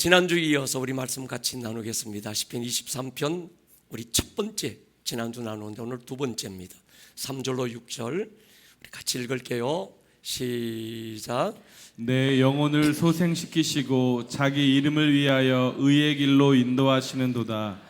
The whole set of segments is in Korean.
지난주에 이어서 우리 말씀 같이 나누겠습니다. 시편 23편 우리 첫 번째, 지난주 나누는데 오늘 두 번째입니다. 3절로 6절 우리 같이 읽을게요. 시작. 내 영혼을 소생시키시고 자기 이름을 위하여 의의 길로 인도하시는도다.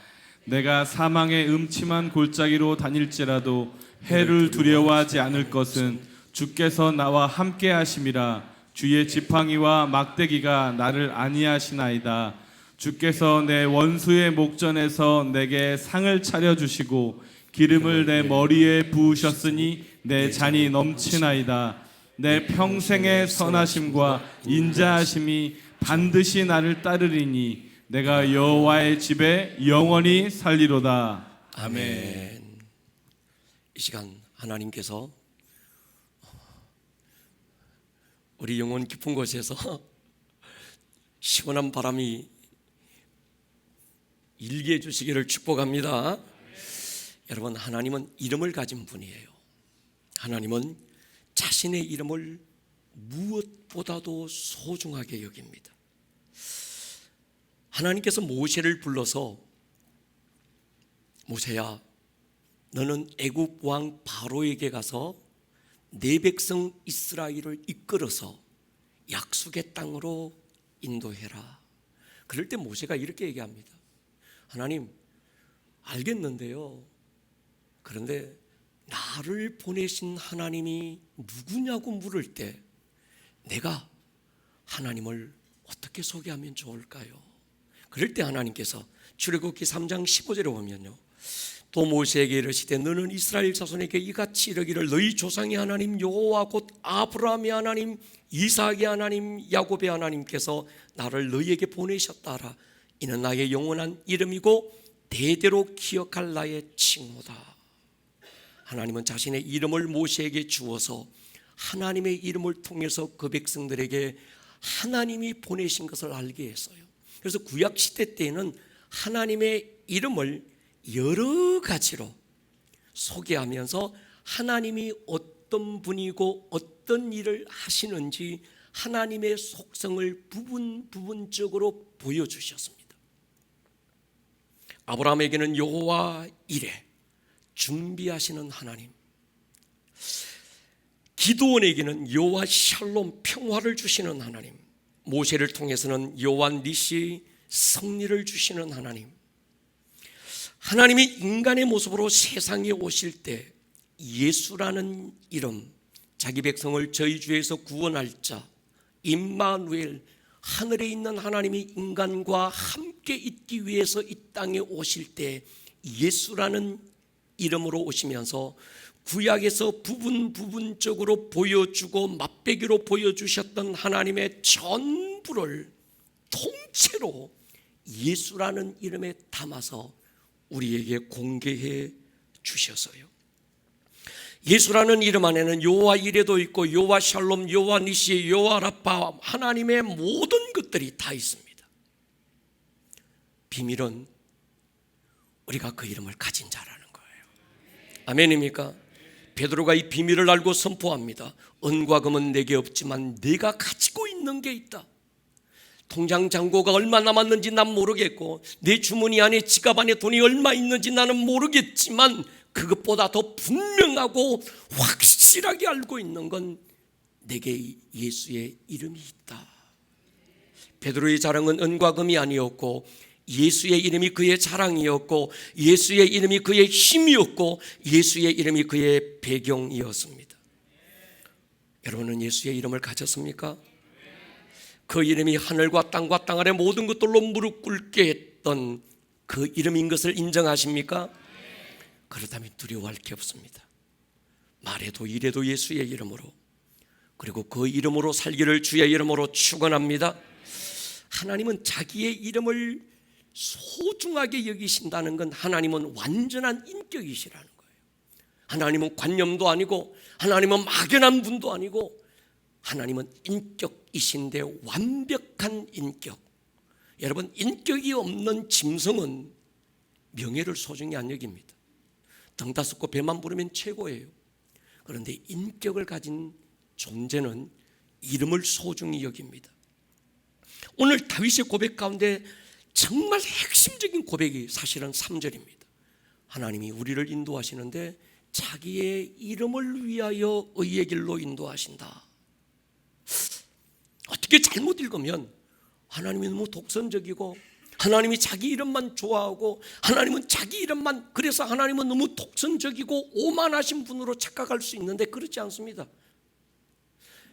내가 사망의 음침한 골짜기로 다닐지라도 해를 두려워하지 않을 것은 주께서 나와 함께 하심이라. 주의 지팡이와 막대기가 나를 안위하시나이다. 주께서 내 원수의 목전에서 내게 상을 차려주시고 기름을 내 머리에 부으셨으니 내 잔이 넘치나이다. 내 평생의 선하심과 인자하심이 반드시 나를 따르리니 내가 여호와의 집에 영원히 살리로다. 아멘. 이 시간 하나님께서 우리 영혼 깊은 곳에서 시원한 바람이 일게 해주시기를 축복합니다. 여러분, 하나님은 이름을 가진 분이에요. 하나님은 자신의 이름을 무엇보다도 소중하게 여깁니다. 하나님께서 모세를 불러서 모세야, 너는 애굽 왕 바로에게 가서 내 백성 이스라엘을 이끌어서 약속의 땅으로 인도해라. 그럴 때 모세가 이렇게 얘기합니다. 하나님, 알겠는데요, 그런데 나를 보내신 하나님이 누구냐고 물을 때 내가 하나님을 어떻게 소개하면 좋을까요? 그럴 때 하나님께서 출애굽기 3장 15절에 보면요, 또 모세에게 이르시되 너는 이스라엘 자손에게 이같이 이르기를 너희 조상의 하나님 여호와 곧 아브라함의 하나님 이삭의 하나님 야곱의 하나님께서 나를 너희에게 보내셨다 하라. 이는 나의 영원한 이름이고 대대로 기억할 나의 칭호다. 하나님은 자신의 이름을 모세에게 주어서 하나님의 이름을 통해서 그 백성들에게 하나님이 보내신 것을 알게 했어요. 그래서 구약시대 때에는 하나님의 이름을 여러 가지로 소개하면서 하나님이 어떤 분이고 어떤 일을 하시는지 하나님의 속성을 부분적으로 보여주셨습니다. 아브라함에게는 여호와 이레, 준비하시는 하나님, 기드온에게는 여호와 샬롬, 평화를 주시는 하나님, 모세를 통해서는 여호와 니시, 승리를 주시는 하나님, 하나님이 인간의 모습으로 세상에 오실 때 예수라는 이름, 자기 백성을 저희 죄에서 구원할 자 임마누엘, 하늘에 있는 하나님이 인간과 함께 있기 위해서 이 땅에 오실 때 예수라는 이름으로 오시면서 구약에서 부분적으로 보여주고 맛배기로 보여주셨던 하나님의 전부를 통째로 예수라는 이름에 담아서 우리에게 공개해 주셔서요, 예수라는 이름 안에는 여호와 이레도 있고 여호와 샬롬, 여호와 니시, 여호와 라파, 하나님의 모든 것들이 다 있습니다. 비밀은 우리가 그 이름을 가진 자라는 거예요. 아멘입니까? 베드로가 이 비밀을 알고 선포합니다. 은과 금은 내게 없지만 내가 가지고 있는 게 있다. 통장 잔고가 얼마 남았는지 난 모르겠고 내 주머니 안에 지갑 안에 돈이 얼마 있는지 나는 모르겠지만 그것보다 더 분명하고 확실하게 알고 있는 건 내게 예수의 이름이 있다. 베드로의 자랑은 은과 금이 아니었고 예수의 이름이 그의 자랑이었고 예수의 이름이 그의 힘이었고 예수의 이름이 그의 배경이었습니다. 여러분은 예수의 이름을 가졌습니까? 그 이름이 하늘과 땅과 땅 아래 모든 것들로 무릎 꿇게 했던 그 이름인 것을 인정하십니까? 그렇다면 두려워할 게 없습니다. 말해도 이래도 예수의 이름으로, 그리고 그 이름으로 살기를 주의 이름으로 축원합니다. 하나님은 자기의 이름을 소중하게 여기신다는 건 하나님은 완전한 인격이시라는 거예요. 하나님은 관념도 아니고 하나님은 막연한 분도 아니고 하나님은 인격이신데 완벽한 인격. 여러분, 인격이 없는 짐승은 명예를 소중히 안 여깁니다. 등 다섯고 배만 부르면 최고예요. 그런데 인격을 가진 존재는 이름을 소중히 여깁니다. 오늘 다윗의 고백 가운데 정말 핵심적인 고백이 사실은 3절입니다. 하나님이 우리를 인도하시는데 자기의 이름을 위하여 의의 길로 인도하신다. 어떻게 잘못 읽으면 하나님이 너무 독선적이고 하나님이 자기 이름만 좋아하고 하나님은 자기 이름만, 그래서 하나님은 너무 독선적이고 오만하신 분으로 착각할 수 있는데 그렇지 않습니다.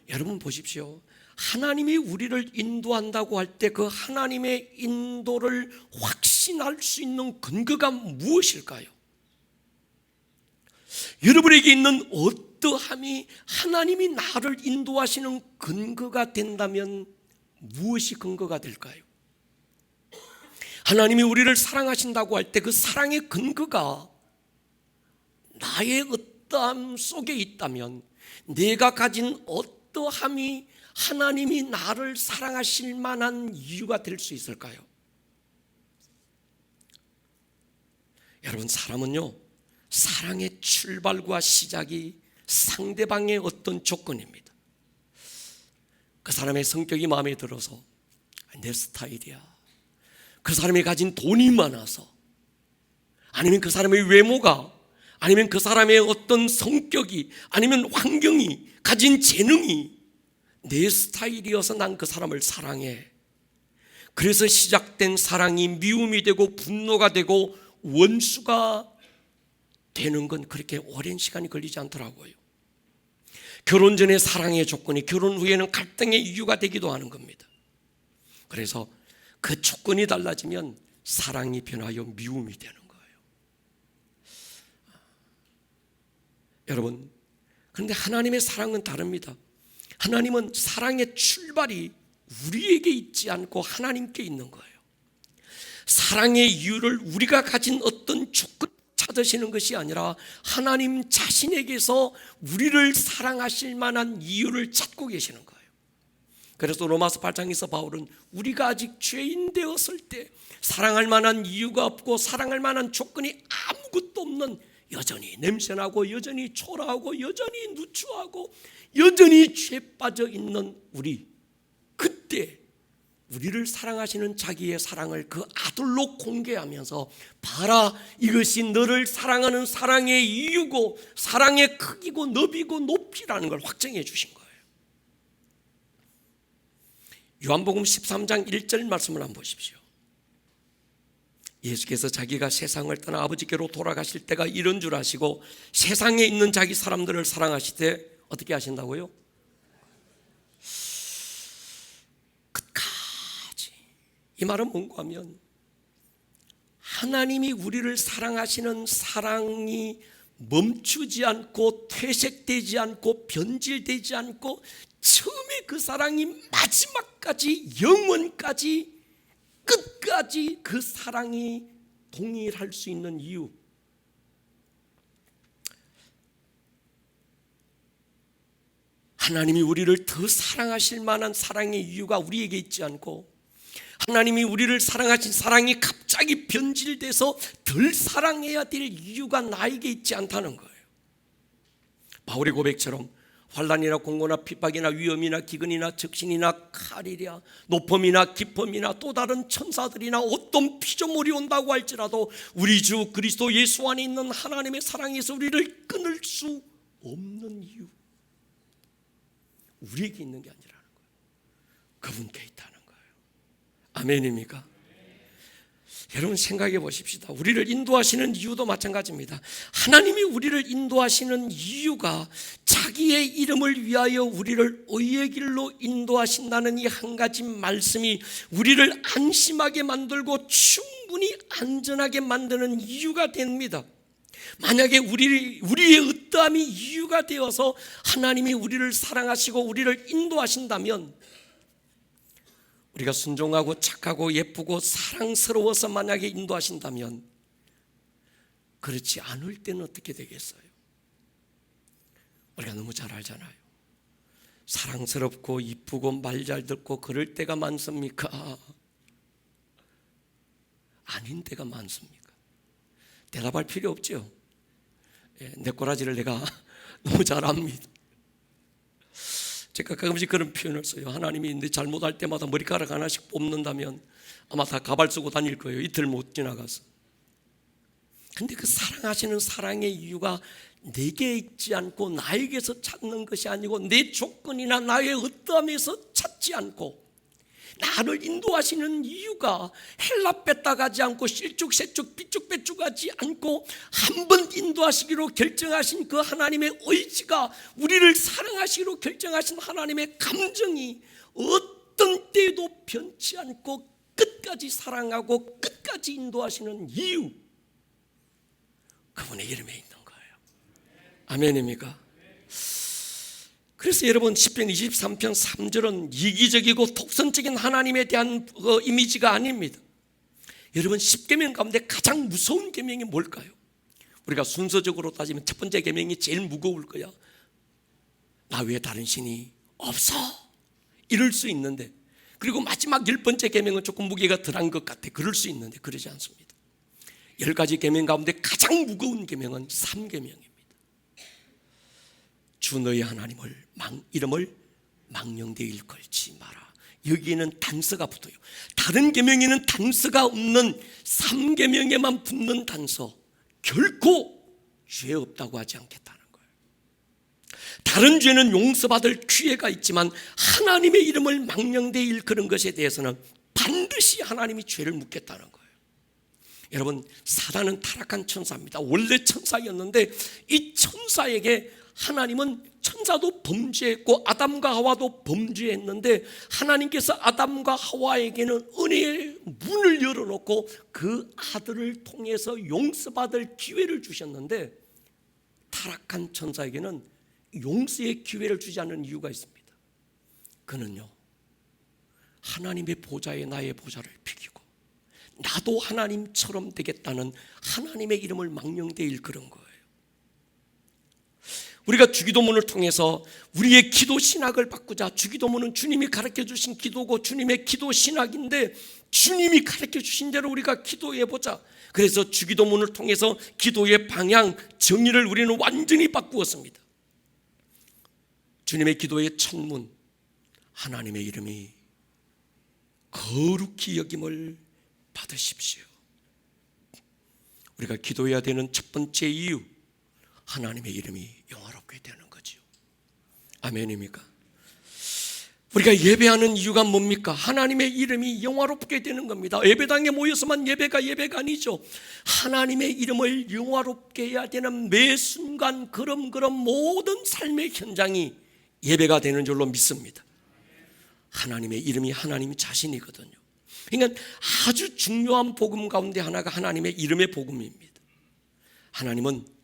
여러분 보십시오. 하나님이 우리를 인도한다고 할 때 그 하나님의 인도를 확신할 수 있는 근거가 무엇일까요? 여러분에게 있는 어떠함이 하나님이 나를 인도하시는 근거가 된다면 무엇이 근거가 될까요? 하나님이 우리를 사랑하신다고 할 때 그 사랑의 근거가 나의 어떠함 속에 있다면 내가 가진 어떠함이 하나님이 나를 사랑하실 만한 이유가 될 수 있을까요? 여러분, 사람은요, 사랑의 출발과 시작이 상대방의 어떤 조건입니다. 그 사람의 성격이 마음에 들어서 내 스타일이야, 그 사람이 가진 돈이 많아서, 아니면 그 사람의 외모가, 아니면 그 사람의 어떤 성격이, 아니면 환경이, 가진 재능이 내 스타일이어서 난 그 사람을 사랑해. 그래서 시작된 사랑이 미움이 되고 분노가 되고 원수가 되는 건 그렇게 오랜 시간이 걸리지 않더라고요. 결혼 전에 사랑의 조건이 결혼 후에는 갈등의 이유가 되기도 하는 겁니다. 그래서 그 조건이 달라지면 사랑이 변하여 미움이 되는 거예요. 여러분, 그런데 하나님의 사랑은 다릅니다. 하나님은 사랑의 출발이 우리에게 있지 않고 하나님께 있는 거예요. 사랑의 이유를 우리가 가진 어떤 조건 찾으시는 것이 아니라 하나님 자신에게서 우리를 사랑하실 만한 이유를 찾고 계시는 거예요. 그래서 로마서 8장에서 바울은 우리가 아직 죄인 되었을 때 사랑할 만한 이유가 없고 사랑할 만한 조건이 아무것도 없는, 여전히 냄새나고 여전히 초라하고 여전히 누추하고 여전히 죄 빠져 있는 우리, 그때 우리를 사랑하시는 자기의 사랑을 그 아들로 공개하면서 봐라, 이것이 너를 사랑하는 사랑의 이유고 사랑의 크기고 너비고 높이라는 걸 확정해 주신 거예요. 요한복음 13장 1절 말씀을 한번 보십시오. 예수께서 자기가 세상을 떠나 아버지께로 돌아가실 때가 이런 줄 아시고 세상에 있는 자기 사람들을 사랑하실 때 어떻게 하신다고요? 끝까지. 이 말은 뭔가 하면 하나님이 우리를 사랑하시는 사랑이 멈추지 않고 퇴색되지 않고 변질되지 않고 처음에 그 사랑이 마지막까지, 영원까지, 끝까지 그 사랑이 동일할 수 있는 이유, 하나님이 우리를 더 사랑하실 만한 사랑의 이유가 우리에게 있지 않고 하나님이 우리를 사랑하신 사랑이 갑자기 변질돼서 덜 사랑해야 될 이유가 나에게 있지 않다는 거예요. 바울의 고백처럼 환난이나 공고나 핍박이나 위험이나 기근이나 적신이나 칼이랴 높음이나 깊음이나 또 다른 천사들이나 어떤 피조물이 온다고 할지라도 우리 주 그리스도 예수 안에 있는 하나님의 사랑에서 우리를 끊을 수 없는 이유, 우리에게 있는 게 아니라는 거예요. 그분께 있다는 거예요. 아멘입니까? 여러분 생각해 보십시다. 우리를 인도하시는 이유도 마찬가지입니다. 하나님이 우리를 인도하시는 이유가 자기의 이름을 위하여 우리를 의의 길로 인도하신다는 이 한 가지 말씀이 우리를 안심하게 만들고 충분히 안전하게 만드는 이유가 됩니다. 만약에 우리의 어떠함이 이유가 되어서 하나님이 우리를 사랑하시고 우리를 인도하신다면, 우리가 순종하고 착하고 예쁘고 사랑스러워서 만약에 인도하신다면, 그렇지 않을 때는 어떻게 되겠어요? 우리가 너무 잘 알잖아요. 사랑스럽고 이쁘고 말 잘 듣고 그럴 때가 많습니까? 아닌 때가 많습니까? 대답할 필요 없죠. 내 꼬라지를 내가 너무 잘 압니다. 제가 가끔씩 그런 표현을 써요. 하나님이 내 잘못할 때마다 머리카락 하나씩 뽑는다면 아마 다 가발 쓰고 다닐 거예요. 이틀 못 지나가서. 근데 그 사랑하시는 사랑의 이유가 내게 있지 않고 나에게서 찾는 것이 아니고 내 조건이나 나의 어떠함에서 찾지 않고 나를 인도하시는 이유가 헬라 뺐다 가지 않고 실쭉세쭉 삐쭉빼쭉하지 않고 한 번 인도하시기로 결정하신 그 하나님의 의지가, 우리를 사랑하시기로 결정하신 하나님의 감정이 어떤 때에도 변치 않고 끝까지 사랑하고 끝까지 인도하시는 이유, 그분의 이름에 있는 거예요. 아멘입니까? 그래서 여러분 시편 23편 3절은 이기적이고 독선적인 하나님에 대한 이미지가 아닙니다. 여러분 10계명 가운데 가장 무서운 계명이 뭘까요? 우리가 순서적으로 따지면 첫 번째 계명이 제일 무거울 거야. 나 외에 다른 신이 없어, 이럴 수 있는데, 그리고 마지막 10번째 계명은 조금 무게가 덜한 것 같아. 그럴 수 있는데 그러지 않습니다. 10가지 계명 가운데 가장 무거운 계명은 3계명입니다. 주 너의 하나님을 이름을 망령되이 일컬지 마라. 여기에는 단서가 붙어요. 다른 계명에는 단서가 없는 3계명에만 붙는 단서, 결코 죄 없다고 하지 않겠다는 거예요. 다른 죄는 용서받을 기회가 있지만 하나님의 이름을 망령되이 일컬은 것에 대해서는 반드시 하나님이 죄를 묻겠다는 거예요. 여러분, 사단은 타락한 천사입니다. 원래 천사였는데 이 천사에게 하나님은, 천사도 범죄했고 아담과 하와도 범죄했는데 하나님께서 아담과 하와에게는 은혜의 문을 열어놓고 그 아들을 통해서 용서받을 기회를 주셨는데, 타락한 천사에게는 용서의 기회를 주지 않는 이유가 있습니다. 그는요, 하나님의 보좌에 나의 보좌를 비기고 나도 하나님처럼 되겠다는 하나님의 이름을 망령되이 일컬은 거예요. 우리가 주기도문을 통해서 우리의 기도 신학을 바꾸자. 주기도문은 주님이 가르쳐 주신 기도고 주님의 기도 신학인데, 주님이 가르쳐 주신 대로 우리가 기도해 보자. 그래서 주기도문을 통해서 기도의 방향, 정의를 우리는 완전히 바꾸었습니다. 주님의 기도의 첫문, 하나님의 이름이 거룩히 여김을 받으십시오. 우리가 기도해야 되는 첫 번째 이유, 하나님의 이름이 영화롭게 되는 거죠. 아멘입니까? 우리가 예배하는 이유가 뭡니까? 하나님의 이름이 영화롭게 되는 겁니다. 예배당에 모여서만 예배가 아니죠. 하나님의 이름을 영화롭게 해야 되는 매 순간 그럼 모든 삶의 현장이 예배가 되는 줄로 믿습니다. 하나님의 이름이 하나님 자신이거든요. 그러니까 아주 중요한 복음 가운데 하나가 하나님의 이름의 복음입니다. 하나님은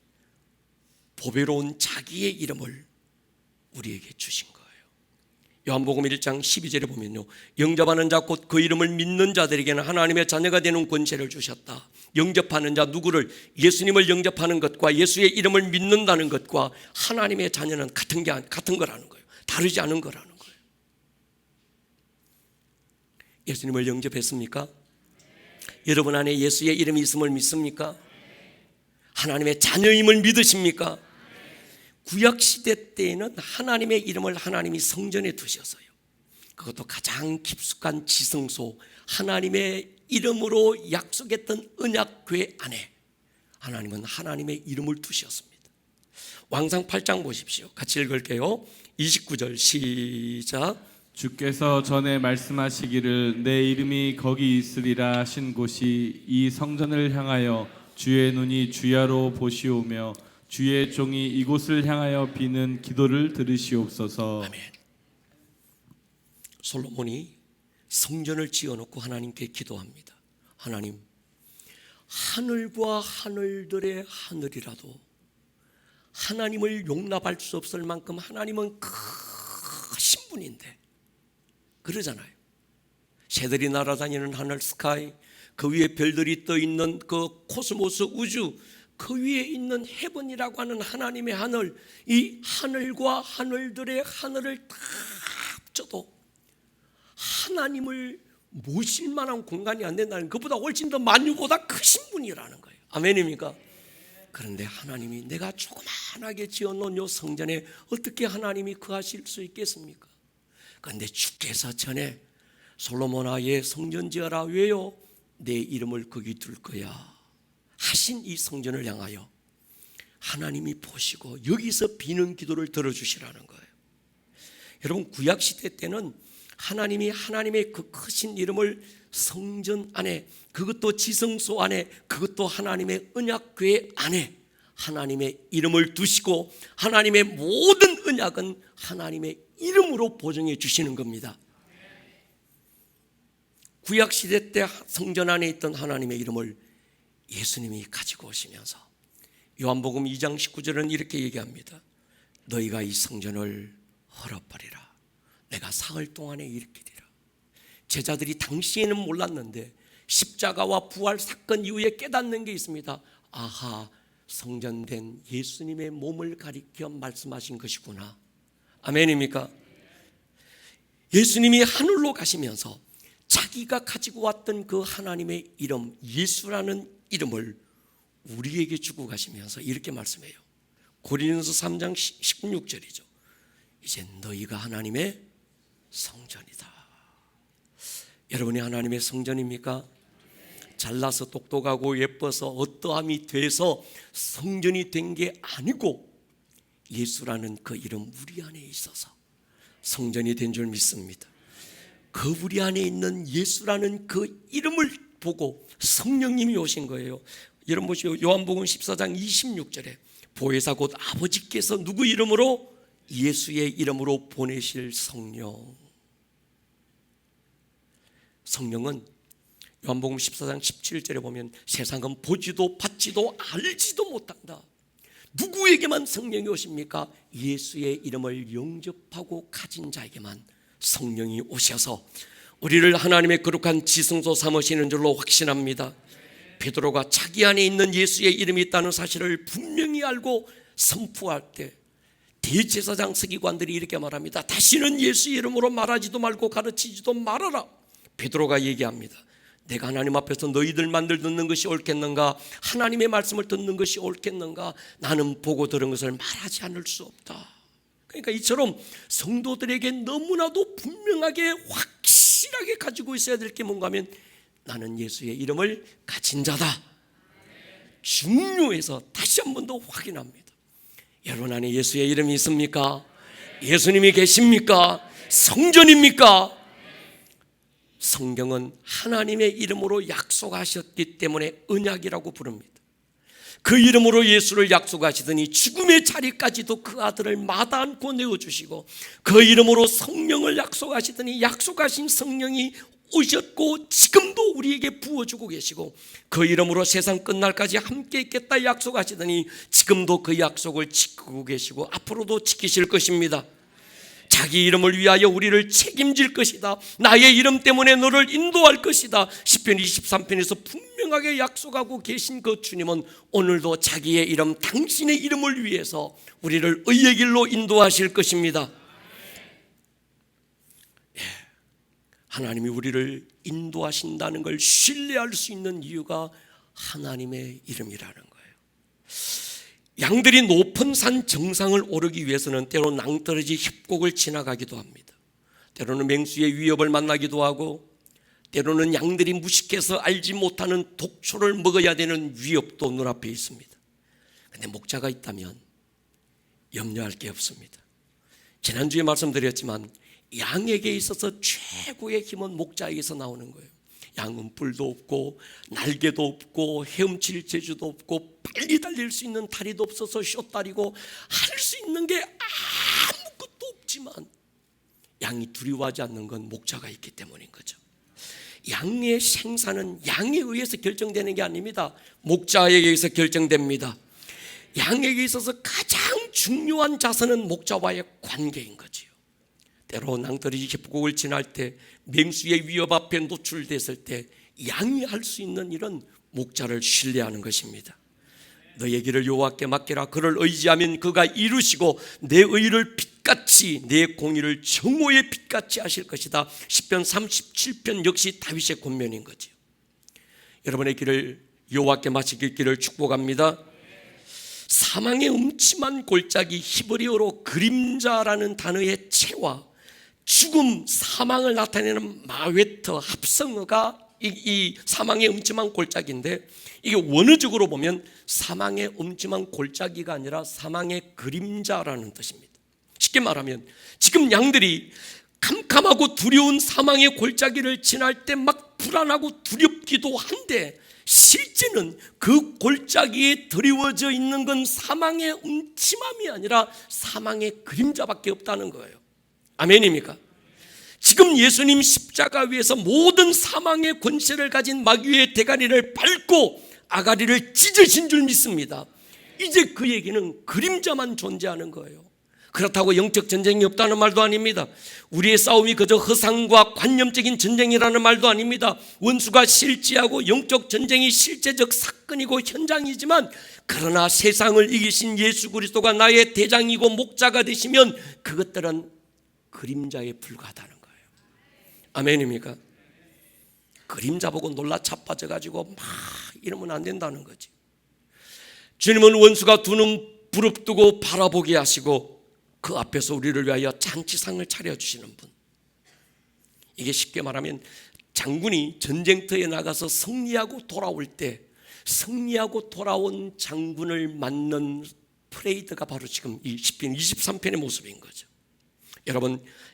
보배로운 자기의 이름을 우리에게 주신 거예요. 요한복음 1장 12절에 보면요, 영접하는 자 곧 그 이름을 믿는 자들에게는 하나님의 자녀가 되는 권세를 주셨다. 영접하는 자, 누구를? 예수님을 영접하는 것과 예수의 이름을 믿는다는 것과 하나님의 자녀는 같은 거라는 거예요. 다르지 않은 거라는 거예요. 예수님을 영접했습니까? 여러분 안에 예수의 이름이 있음을 믿습니까? 하나님의 자녀임을 믿으십니까? 구약시대 때에는 하나님의 이름을 하나님이 성전에 두셨어요. 그것도 가장 깊숙한 지성소, 하나님의 이름으로 약속했던 언약궤 안에 하나님은 하나님의 이름을 두셨습니다. 왕상 8장 보십시오. 같이 읽을게요. 29절 시작. 주께서 전에 말씀하시기를 내 이름이 거기 있으리라 하신 곳이 이 성전을 향하여 주의 눈이 주야로 보시오며 주의 종이 이곳을 향하여 비는 기도를 들으시옵소서. 아멘. 솔로몬이 성전을 지어놓고 하나님께 기도합니다. 하나님, 하늘과 하늘들의 하늘이라도 하나님을 용납할 수 없을 만큼 하나님은 크신 분인데, 그러잖아요. 새들이 날아다니는 하늘 스카이, 그 위에 별들이 떠 있는 그 코스모스 우주, 그 위에 있는 헤븐이라고 하는 하나님의 하늘, 이 하늘과 하늘들의 하늘을 다 합쳐도 하나님을 모실 만한 공간이 안 된다는, 그보다 훨씬 더 만유보다 크신 분이라는 거예요. 아멘입니까? 그런데 하나님이 내가 조그만하게 지어놓은 요 성전에 어떻게 하나님이 거하실 수 있겠습니까? 그런데 주께서 전에 솔로몬아 얘 성전 지어라. 왜요? 내 이름을 거기 둘 거야 하신 이 성전을 향하여 하나님이 보시고 여기서 비는 기도를 들어주시라는 거예요. 여러분, 구약시대 때는 하나님이 하나님의 그 크신 이름을 성전 안에, 그것도 지성소 안에, 그것도 하나님의 언약궤 안에 하나님의 이름을 두시고 하나님의 모든 언약은 하나님의 이름으로 보증해 주시는 겁니다. 구약시대 때 성전 안에 있던 하나님의 이름을 예수님이 가지고 오시면서 요한복음 2장 19절은 이렇게 얘기합니다. 너희가 이 성전을 헐어버리라. 내가 사흘 동안에 일으키리라. 제자들이 당시에는 몰랐는데 십자가와 부활 사건 이후에 깨닫는 게 있습니다. 아하, 성전된 예수님의 몸을 가리켜 말씀하신 것이구나. 아멘입니까? 예수님이 하늘로 가시면서 자기가 가지고 왔던 그 하나님의 이름, 예수라는 이름을 우리에게 주고 가시면서 이렇게 말씀해요. 고린도서 3장 16절이죠. 이제 너희가 하나님의 성전이다. 여러분이 하나님의 성전입니까? 잘나서 똑똑하고 예뻐서 어떠함이 돼서 성전이 된 게 아니고 예수라는 그 이름 우리 안에 있어서 성전이 된 줄 믿습니다. 그 우리 안에 있는 예수라는 그 이름을 보고 성령님이 오신 거예요. 여러분 보시오. 요한복음 14장 26절에 보혜사 곧 아버지께서 누구 이름으로? 예수의 이름으로 보내실 성령. 성령은 요한복음 14장 17절에 보면 세상은 보지도 받지도 알지도 못한다. 누구에게만 성령이 오십니까? 예수의 이름을 영접하고 가진 자에게만 성령이 오셔서 우리를 하나님의 거룩한 지성소 삼으시는 줄로 확신합니다. 베드로가 자기 안에 있는 예수의 이름이 있다는 사실을 분명히 알고 선포할 때 대제사장 서기관들이 이렇게 말합니다. 다시는 예수 이름으로 말하지도 말고 가르치지도 말아라. 베드로가 얘기합니다. 내가 하나님 앞에서 너희들 말을 듣는 것이 옳겠는가? 하나님의 말씀을 듣는 것이 옳겠는가? 나는 보고 들은 것을 말하지 않을 수 없다. 그러니까 이처럼 성도들에게 너무나도 분명하게 확실하게 가지고 있어야 될 게 뭔가 하면 나는 예수의 이름을 가진 자다. 중요해서 다시 한 번 더 확인합니다. 여러분 안에 예수의 이름이 있습니까? 예수님이 계십니까? 성전입니까? 성경은 하나님의 이름으로 약속하셨기 때문에 언약이라고 부릅니다. 그 이름으로 예수를 약속하시더니 죽음의 자리까지도 그 아들을 마다 않고 내어주시고 그 이름으로 성령을 약속하시더니 약속하신 성령이 오셨고 지금도 우리에게 부어주고 계시고 그 이름으로 세상 끝날까지 함께 있겠다 약속하시더니 지금도 그 약속을 지키고 계시고 앞으로도 지키실 것입니다. 자기 이름을 위하여 우리를 책임질 것이다. 나의 이름 때문에 너를 인도할 것이다. 시편 23편에서 분명하게 약속하고 계신 그 주님은 오늘도 자기의 이름, 당신의 이름을 위해서 우리를 의의 길로 인도하실 것입니다. 하나님이 우리를 인도하신다는 걸 신뢰할 수 있는 이유가 하나님의 이름이라는 거예요. 양들이 높은 산 정상을 오르기 위해서는 때로 낭떠러지 협곡을 지나가기도 합니다. 때로는 맹수의 위협을 만나기도 하고 때로는 양들이 무식해서 알지 못하는 독초를 먹어야 되는 위협도 눈앞에 있습니다. 그런데 목자가 있다면 염려할 게 없습니다. 지난주에 말씀드렸지만 양에게 있어서 최고의 힘은 목자에게서 나오는 거예요. 양은 뿔도 없고 날개도 없고 헤엄칠 재주도 없고 빨리 달릴 수 있는 다리도 없어서 숏다리고 할 수 있는 게 아무것도 없지만 양이 두려워하지 않는 건 목자가 있기 때문인 거죠. 양의 생사는 양에 의해서 결정되는 게 아닙니다. 목자에게 의해서 결정됩니다. 양에게 있어서 가장 중요한 자세는 목자와의 관계인 거지요. 때로 낭떠러지 협곡을 지날 때 맹수의 위협 앞에 노출됐을 때 양이 할 수 있는 일은 목자를 신뢰하는 것입니다. 너의 길을 여호와께 맡기라. 그를 의지하면 그가 이루시고 내 의를 빛같이 내 공의를 정오의 빛같이 하실 것이다. 시편 37편 역시 다윗의 권면인 거죠. 여러분의 길을 여호와께 맡기기를 축복합니다. 사망의 음침한 골짜기, 히브리어로 그림자라는 단어의 체와 죽음, 사망을 나타내는 마웨터 합성어가 이 사망의 음침한 골짜기인데, 이게 원어적으로 보면 사망의 음침한 골짜기가 아니라 사망의 그림자라는 뜻입니다. 쉽게 말하면 지금 양들이 캄캄하고 두려운 사망의 골짜기를 지날 때 막 불안하고 두렵기도 한데, 실제는 그 골짜기에 드리워져 있는 건 사망의 음침함이 아니라 사망의 그림자밖에 없다는 거예요. 아멘입니까? 지금 예수님 십자가 위에서 모든 사망의 권세를 가진 마귀의 대가리를 밟고 아가리를 찢으신 줄 믿습니다. 이제 그에게는 그림자만 존재하는 거예요. 그렇다고 영적 전쟁이 없다는 말도 아닙니다. 우리의 싸움이 그저 허상과 관념적인 전쟁이라는 말도 아닙니다. 원수가 실제하고 영적 전쟁이 실제적 사건이고 현장이지만, 그러나 세상을 이기신 예수 그리스도가 나의 대장이고 목자가 되시면 그것들은 그림자에 불과하다는 거예요. 아멘입니까? 그림자 보고 놀라 자빠져가지고 막 이러면 안 된다는 거지. 주님은 원수가 두 눈 부릅뜨고 바라보게 하시고 그 앞에서 우리를 위하여 잔치상을 차려주시는 분. 이게 쉽게 말하면 장군이 전쟁터에 나가서 승리하고 돌아올 때 승리하고 돌아온 장군을 맞는 프레이드가 바로 지금 이 시편 23편의 모습인 거죠.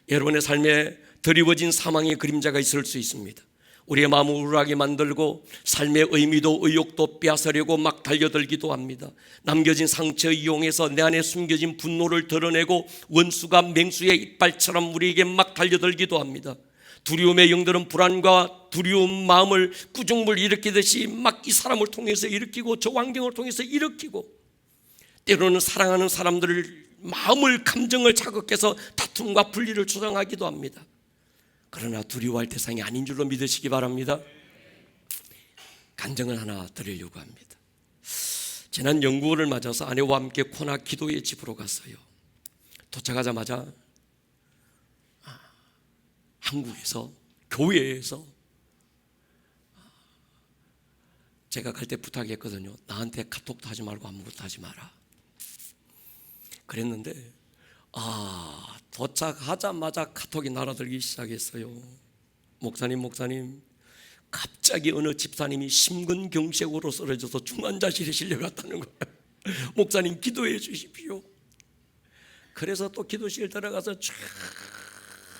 여러분의 삶에 드리워진 사망의 그림자가 있을 수 있습니다. 우리의 마음을 우울하게 만들고 삶의 의미도 의욕도 빼앗으려고 막 달려들기도 합니다. 남겨진 상처 이용해서 내 안에 숨겨진 분노를 드러내고 원수가 맹수의 이빨처럼 우리에게 막 달려들기도 합니다. 두려움의 영들은 불안과 두려운 마음을 꾸중물 일으키듯이 막 이 사람을 통해서 일으키고 저 환경을 통해서 일으키고, 때로는 사랑하는 사람들을 마음을 감정을 자극해서 다툼과 분리를 조장하기도 합니다. 그러나 두려워할 대상이 아닌 줄로 믿으시기 바랍니다. 간증을 하나 드리려고 합니다. 지난 연구를 맞아서 아내와 함께 코나 기도의 집으로 갔어요. 도착하자마자 한국에서 교회에서 제가 갈 때 부탁했거든요. 나한테 카톡도 하지 말고 아무것도 하지 마라. 그랬는데 도착하자마자 카톡이 날아들기 시작했어요. 목사님, 갑자기 어느 집사님이 심근경색으로 쓰러져서 중환자실에 실려갔다는 거예요. 목사님 기도해 주십시오. 그래서 또 기도실 들어가서 쫙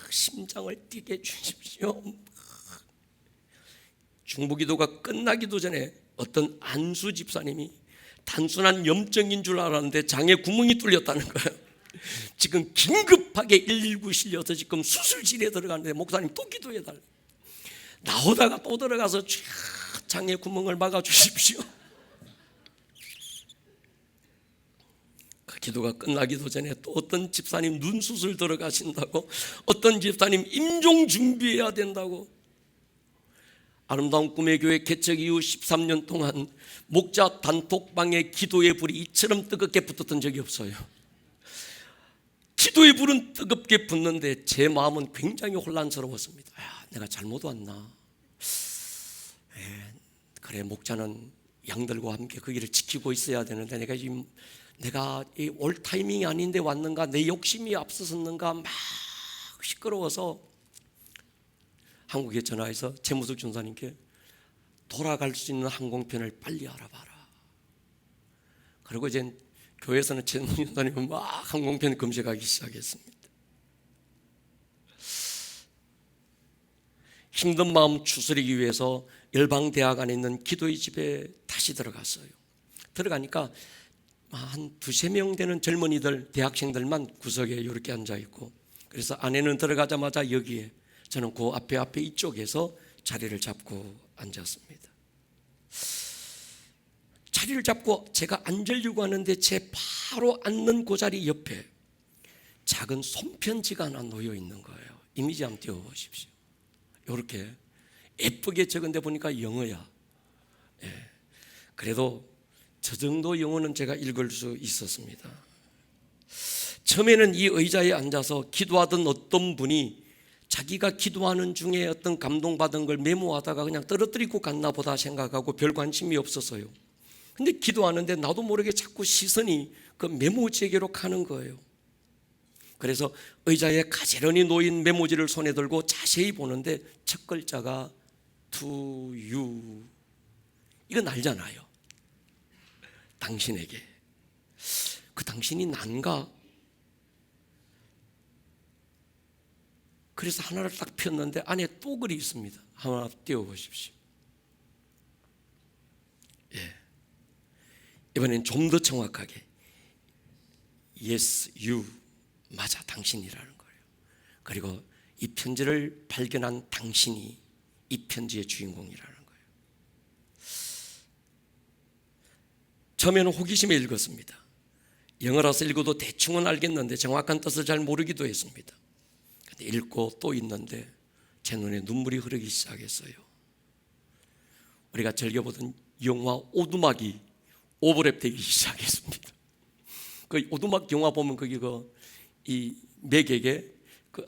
심장을 뛰게 해 주십시오. 중보기도가 끝나기도 전에 어떤 안수 집사님이 단순한 염증인 줄 알았는데 장에 구멍이 뚫렸다는 거예요. 지금 긴급하게 119 실려서 지금 수술실에 들어가는데 목사님 또 기도해달래. 나오다가 또 들어가서 장에 구멍을 막아주십시오. 그 기도가 끝나기도 전에 또 어떤 집사님 눈 수술 들어가신다고, 어떤 집사님 임종 준비해야 된다고. 아름다운 꿈의 교회 개척 이후 13년 동안 목자 단톡방에 기도의 불이 이처럼 뜨겁게 붙었던 적이 없어요. 기도의 불은 뜨겁게 붙는데 제 마음은 굉장히 혼란스러웠습니다. 내가 잘못 왔나? 그래, 목자는 양들과 함께 그 길을 지키고 있어야 되는데 내가 올 타이밍이 아닌데 왔는가? 내 욕심이 앞서섰는가? 막 시끄러워서 한국에 전화해서 최무석 전사님께 돌아갈 수 있는 항공편을 빨리 알아봐라. 그리고 이제 교회에서는 최무석 전사님은 막 항공편 검색하기 시작했습니다. 힘든 마음 추스리기 위해서 열방대학 안에 있는 기도의 집에 다시 들어갔어요. 들어가니까 한 두세 명 되는 젊은이들, 대학생들만 구석에 이렇게 앉아있고, 그래서 안에는 들어가자마자 여기에, 저는 그 앞에 이쪽에서 자리를 잡고 앉았습니다. 자리를 잡고 제가 앉으려고 하는데 제 바로 앉는 그 자리 옆에 작은 손편지가 하나 놓여 있는 거예요. 이미지 한번 띄워보십시오. 이렇게 예쁘게 적은 데 보니까 영어야. 그래도 저 정도 영어는 제가 읽을 수 있었습니다. 처음에는 이 의자에 앉아서 기도하던 어떤 분이 자기가 기도하는 중에 어떤 감동받은 걸 메모하다가 그냥 떨어뜨리고 갔나 보다 생각하고 별 관심이 없었어요. 근데 기도하는데 나도 모르게 자꾸 시선이 그 메모지에게로 가는 거예요. 그래서 의자에 가지런히 놓인 메모지를 손에 들고 자세히 보는데 첫 글자가 to you. 이건 알잖아요. 당신에게. 그 당신이 난가? 그래서 하나를 딱 폈는데 안에 또 글이 있습니다. 하나 띄워보십시오. 예. 이번엔 좀 더 정확하게 Yes, you. 맞아, 당신이라는 거예요. 그리고 이 편지를 발견한 당신이 이 편지의 주인공이라는 거예요. 처음에는 호기심에 읽었습니다. 영어라서 읽어도 대충은 알겠는데 정확한 뜻을 잘 모르기도 했습니다. 근데 읽고 또 있는데 제 눈에 눈물이 흐르기 시작했어요. 우리가 즐겨보던 영화 오두막이 오버랩되기 시작했습니다. 그 오두막 영화 보면 거기 이 맥에게 그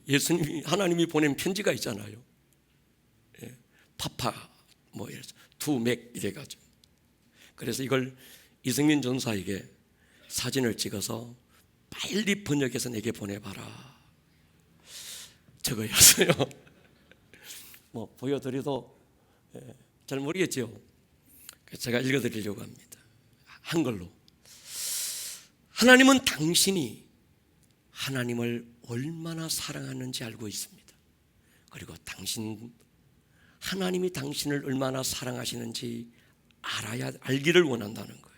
예수님이 하나님이 보낸 편지가 있잖아요. 예, 파파 뭐 이래서 투맥 이래가지고. 그래서 이걸 이승민 전사에게 사진을 찍어서 빨리 번역해서 내게 보내봐라. 저거였어요. 뭐 보여드려도 잘 모르겠죠. 제가 읽어드리려고 합니다. 한글로. 하나님은 당신이 하나님을 얼마나 사랑하는지 알고 있습니다. 그리고 하나님이 당신을 얼마나 사랑하시는지 알기를 원한다는 거예요.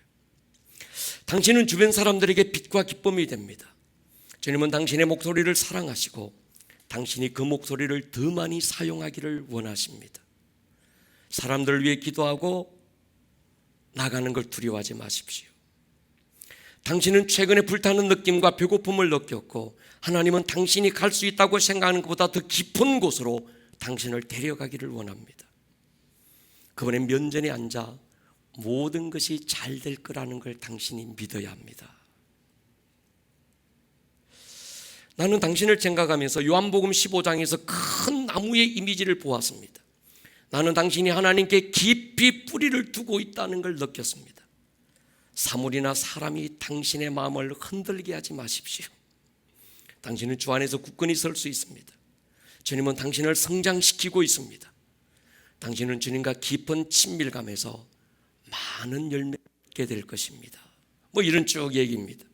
당신은 주변 사람들에게 빛과 기쁨이 됩니다. 주님은 당신의 목소리를 사랑하시고 당신이 그 목소리를 더 많이 사용하기를 원하십니다. 사람들을 위해 기도하고 나가는 걸 두려워하지 마십시오. 당신은 최근에 불타는 느낌과 배고픔을 느꼈고 하나님은 당신이 갈 수 있다고 생각하는 것보다 더 깊은 곳으로 당신을 데려가기를 원합니다. 그분의 면전에 앉아 모든 것이 잘 될 거라는 걸 당신이 믿어야 합니다. 나는 당신을 생각하면서 요한복음 15장에서 큰 나무의 이미지를 보았습니다. 나는 당신이 하나님께 깊이 뿌리를 두고 있다는 걸 느꼈습니다. 사물이나 사람이 당신의 마음을 흔들게 하지 마십시오. 당신은 주 안에서 굳건히 설 수 있습니다. 주님은 당신을 성장시키고 있습니다. 당신은 주님과 깊은 친밀감에서 많은 열매를 얻게 될 것입니다. 뭐 이런 쭉 얘기입니다.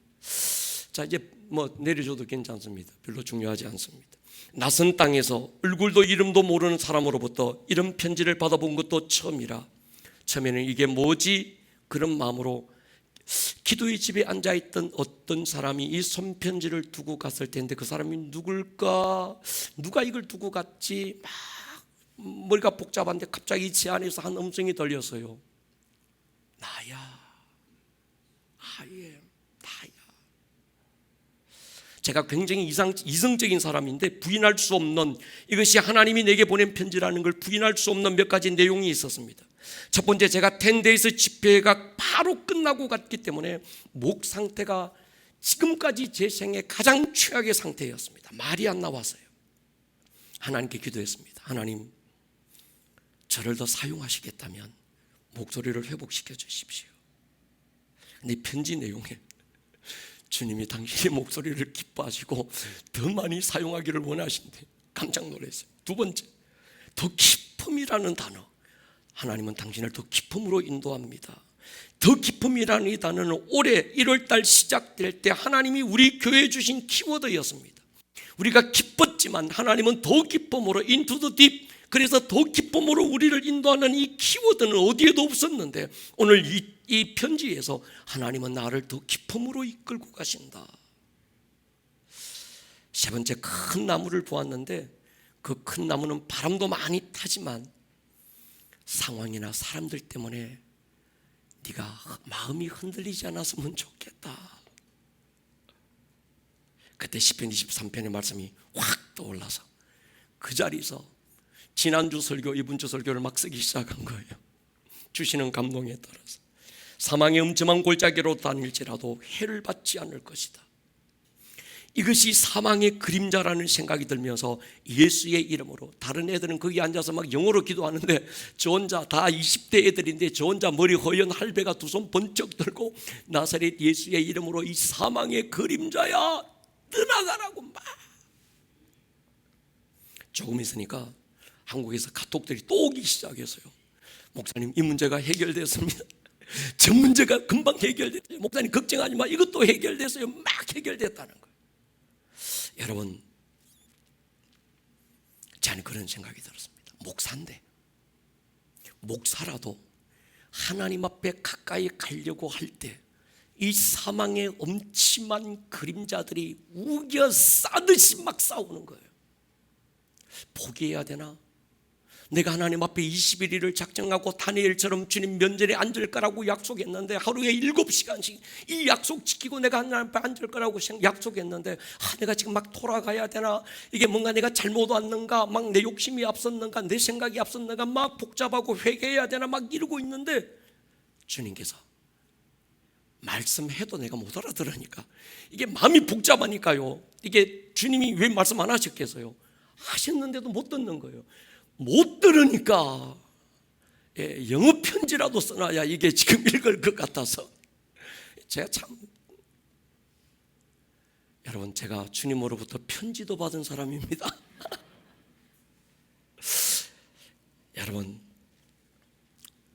자, 이제 뭐 내려줘도 괜찮습니다. 별로 중요하지 않습니다. 낯선 땅에서 얼굴도 이름도 모르는 사람으로부터 이런 편지를 받아본 것도 처음이라 처음에는 이게 뭐지? 그런 마음으로 기도의 집에 앉아있던 어떤 사람이 이 손편지를 두고 갔을 텐데 그 사람이 누굴까? 누가 이걸 두고 갔지? 막 머리가 복잡한데 갑자기 제 안에서 한 음성이 들렸어요. 나야. 나야. 제가 굉장히 이성적인 사람인데 부인할 수 없는, 이것이 하나님이 내게 보낸 편지라는 걸 부인할 수 없는 몇 가지 내용이 있었습니다. 첫 번째, 제가 10데이스 집회가 바로 끝나고 갔기 때문에 목 상태가 지금까지 제 생애 가장 최악의 상태였습니다. 말이 안 나왔어요. 하나님께 기도했습니다. 하나님, 저를 더 사용하시겠다면 목소리를 회복시켜 주십시오. 근데 편지 내용에 주님이 당신의 목소리를 기뻐하시고 더 많이 사용하기를 원하신대. 깜짝 놀랐어요. 두 번째, 더 기쁨이라는 단어. 하나님은 당신을 더 기쁨으로 인도합니다. 더 기쁨이라는 이 단어는 올해 1월달 시작될 때 하나님이 우리 교회에 주신 키워드였습니다. 우리가 기뻤지만 하나님은 더 기쁨으로 into the deep, 그래서 더 기쁨으로 우리를 인도하는 이 키워드는 어디에도 없었는데 오늘 이 편지에서 하나님은 나를 더 기쁨으로 이끌고 가신다. 세 번째, 큰 나무를 보았는데 그 큰 나무는 바람도 많이 타지만 상황이나 사람들 때문에 네가 마음이 흔들리지 않았으면 좋겠다. 그때 시편 23편의 말씀이 확 떠올라서 그 자리에서 지난주 설교, 이번주 설교를 막 쓰기 시작한 거예요. 주시는 감동에 따라서 사망의 음침한 골짜기로 다닐지라도 해를 받지 않을 것이다. 이것이 사망의 그림자라는 생각이 들면서 예수의 이름으로, 다른 애들은 거기 앉아서 막 영어로 기도하는데 저 혼자, 다 20대 애들인데 저 혼자 머리 허연 할배가 두 손 번쩍 들고 나사렛 예수의 이름으로 이 사망의 그림자야 떠나가라고 막. 조금 있으니까 한국에서 카톡들이 또 오기 시작했어요. 목사님, 이 문제가 해결됐습니다. 저 문제가 금방 해결됐어요. 목사님 걱정하지 마, 이것도 해결됐어요. 막 해결됐다는 거예요. 여러분, 저는 그런 생각이 들었습니다. 목사인데, 목사라도 하나님 앞에 가까이 가려고 할 때 이 사망의 엄침한 그림자들이 우겨 싸듯이 막 싸우는 거예요. 포기해야 되나? 내가 하나님 앞에 21일을 작정하고 다니엘처럼 주님 면전에 앉을 거라고 약속했는데, 하루에 7시간씩 이 약속 지키고 내가 하나님 앞에 앉을 거라고 약속했는데, 내가 지금 막 돌아가야 되나? 이게 뭔가 내가 잘못 왔는가? 막 내 욕심이 앞섰는가? 내 생각이 앞섰는가? 막 복잡하고 회개해야 되나? 막 이러고 있는데 주님께서 말씀해도 내가 못 알아들으니까, 이게 마음이 복잡하니까요, 이게 주님이 왜 말씀 안 하셨겠어요? 하셨는데도 못 듣는 거예요. 못 들으니까 영어 편지라도 써놔야 이게 지금 읽을 것 같아서, 제가 참, 여러분, 제가 주님으로부터 편지도 받은 사람입니다. 여러분,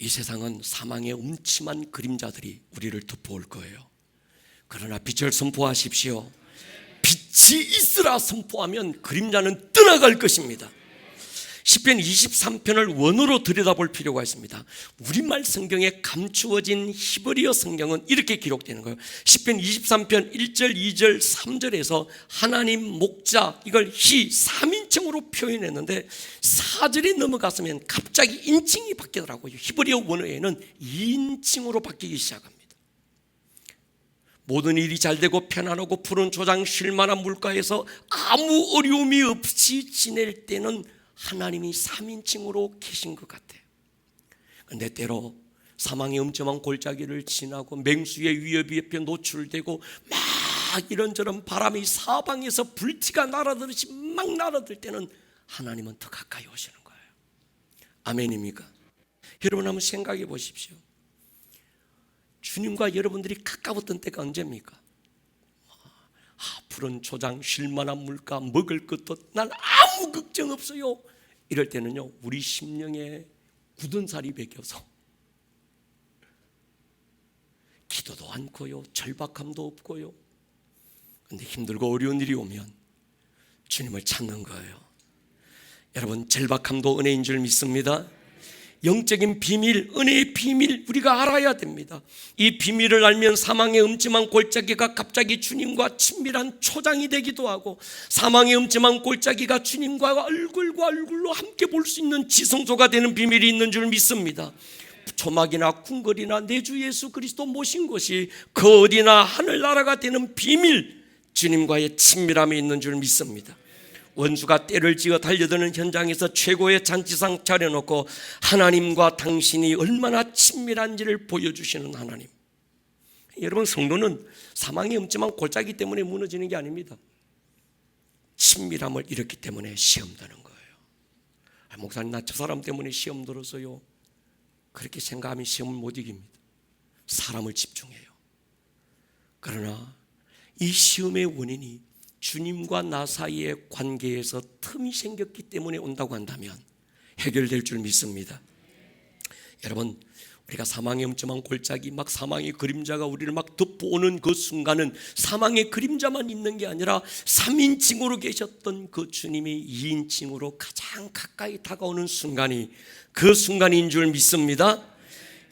이 세상은 사망의 음침한 그림자들이 우리를 덮어올 거예요. 그러나 빛을 선포하십시오. 빛이 있으라 선포하면 그림자는 떠나갈 것입니다. 시편 23편을 원어로 들여다볼 필요가 있습니다. 우리말 성경에 감추어진 히브리어 성경은 이렇게 기록되는 거예요. 시편 23편 1절, 2절, 3절에서 하나님 목자, 이걸 히 3인칭으로 표현했는데 4절에 넘어갔으면 갑자기 인칭이 바뀌더라고요. 히브리어 원어에는 2인칭으로 바뀌기 시작합니다. 모든 일이 잘되고 편안하고 푸른 초장 쉴 만한 물가에서 아무 어려움이 없이 지낼 때는 하나님이 3인칭으로 계신 것 같아요. 그런데 때로 사망의 엄청난 골짜기를 지나고 맹수의 위협 앞에 노출되고 막 이런저런 바람이 사방에서 불티가 날아들듯이 막 날아들 때는 하나님은 더 가까이 오시는 거예요. 아멘입니까? 여러분 한번 생각해 보십시오. 주님과 여러분들이 가까웠던 때가 언제입니까? 푸른 초장, 쉴만한 물가, 먹을 것도 난 아무 걱정 없어요. 이럴 때는요, 우리 심령에 굳은 살이 베껴서 기도도 않고요, 절박함도 없고요. 그런데 힘들고 어려운 일이 오면 주님을 찾는 거예요. 여러분, 절박함도 은혜인 줄 믿습니다. 영적인 비밀, 은혜의 비밀 우리가 알아야 됩니다. 이 비밀을 알면 사망의 음침한 골짜기가 갑자기 주님과 친밀한 초장이 되기도 하고, 사망의 음침한 골짜기가 주님과 얼굴과 얼굴로 함께 볼 수 있는 지성소가 되는 비밀이 있는 줄 믿습니다. 초막이나 궁궐이나 내 주 예수 그리스도 모신 것이 그 어디나 하늘나라가 되는 비밀, 주님과의 친밀함이 있는 줄 믿습니다. 원수가 때를 지어 달려드는 현장에서 최고의 잔치상 차려놓고 하나님과 당신이 얼마나 친밀한지를 보여주시는 하나님. 여러분, 성도는 사망의 음침한 골짜기 때문에 무너지는 게 아닙니다. 친밀함을 잃었기 때문에 시험 드는 거예요. 목사님, 나 저 사람 때문에 시험 들었어요. 그렇게 생각하면 시험을 못 이깁니다. 사람을 집중해요. 그러나 이 시험의 원인이 주님과 나 사이의 관계에서 틈이 생겼기 때문에 온다고 한다면 해결될 줄 믿습니다. 여러분, 우리가 사망의 음침한 골짜기, 막 사망의 그림자가 우리를 막 덮어오는 그 순간은 사망의 그림자만 있는 게 아니라 3인칭으로 계셨던 그 주님이 2인칭으로 가장 가까이 다가오는 순간이 그 순간인 줄 믿습니다.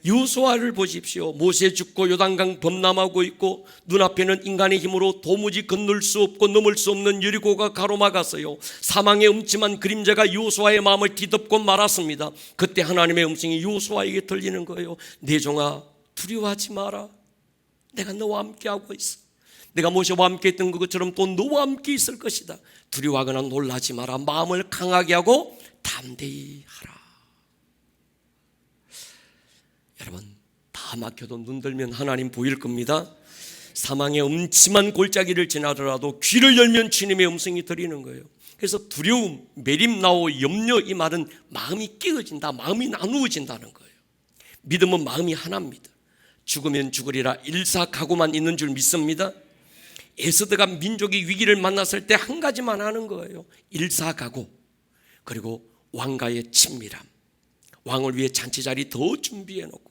여호수아를 보십시오. 모세 죽고 요단강 범람하고 있고 눈앞에는 인간의 힘으로 도무지 건널 수 없고 넘을 수 없는 여리고가 가로막았어요. 사망의 음침한 그림자가 여호수아의 마음을 뒤덮고 말았습니다. 그때 하나님의 음성이 여호수아에게 들리는 거예요. 내 종아, 두려워하지 마라. 내가 너와 함께하고 있어. 내가 모세와 함께 했던 것처럼 또 너와 함께 있을 것이다. 두려워하거나 놀라지 마라. 마음을 강하게 하고 담대히 하라. 여러분, 다 막혀도 눈 들면 하나님 보일 겁니다. 사망의 음침한 골짜기를 지나더라도 귀를 열면 주님의 음성이 들리는 거예요. 그래서 두려움, 매림나오, 염려, 이 말은 마음이 깨어진다, 마음이 나누어진다는 거예요. 믿음은 마음이 하나입니다. 죽으면 죽으리라 일사각오만 있는 줄 믿습니다. 에스더가 민족의 위기를 만났을 때 한 가지만 하는 거예요. 일사각오, 그리고 왕가의 친밀함. 왕을 위해 잔치자리 더 준비해 놓고,